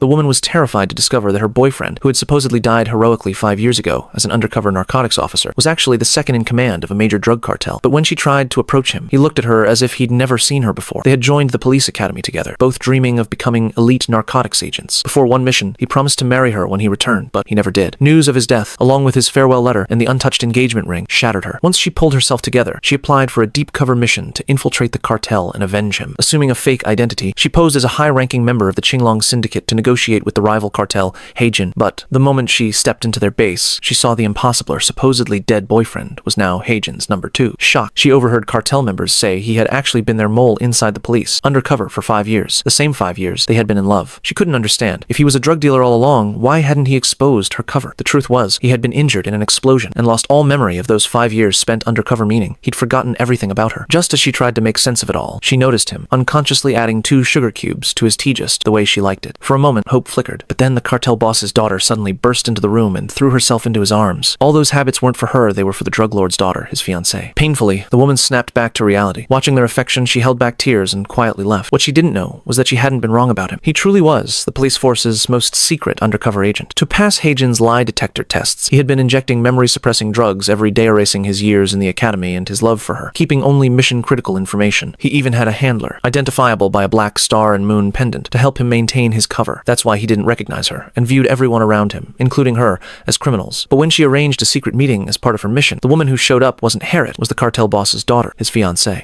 The woman was terrified to discover that her boyfriend, who had supposedly died heroically 5 years ago as an undercover narcotics officer, was actually the second in command of a major drug cartel. But when she tried to approach him, he looked at her as if he'd never seen her before. They had joined the police academy together, both dreaming of becoming elite narcotics agents. Before one mission, he promised to marry her when he returned, but he never did. News of his death, along with his farewell letter and the untouched engagement ring, shattered her. Once she pulled herself together, she applied for a deep cover mission to infiltrate the cartel and avenge him. Assuming a fake identity, she posed as a high-ranking member of the Qinglong syndicate to negotiate with the rival cartel, Heijin. But the moment she stepped into their base, she saw the impossible, supposedly dead boyfriend was now Heijin's number 2. Shocked, she overheard cartel members say he had actually been their mole inside the police, undercover for 5 years, the same 5 years they had been in love. She couldn't understand. If he was a drug dealer all along, why hadn't he exposed her cover? The truth was, he had been injured in an explosion and lost all memory of those 5 years spent undercover, meaning he'd forgotten everything about her. Just as she tried to make sense of it all, she noticed him, unconsciously adding 2 sugar cubes to his tea just the way she liked it. For a moment, hope flickered, but then the cartel boss's daughter suddenly burst into the room and threw herself into his arms. All those habits weren't for her, they were for the drug lord's daughter, his fiancée. Painfully, the woman snapped back to reality. Watching their affection, she held back tears and quietly left. What she didn't know was that she hadn't been wrong about him. He truly was the police force's most secret undercover agent. To pass Heijin's lie detector tests, he had been injecting memory-suppressing drugs every day, erasing his years in the academy and his love for her, keeping only mission-critical information. He even had a handler, identifiable by a black star and moon pendant, to help him maintain his cover. That's why he didn't recognize her, and viewed everyone around him, including her, as criminals. But when she arranged a secret meeting as part of her mission, the woman who showed up wasn't Harriet, was the cartel boss's daughter, his fiancée.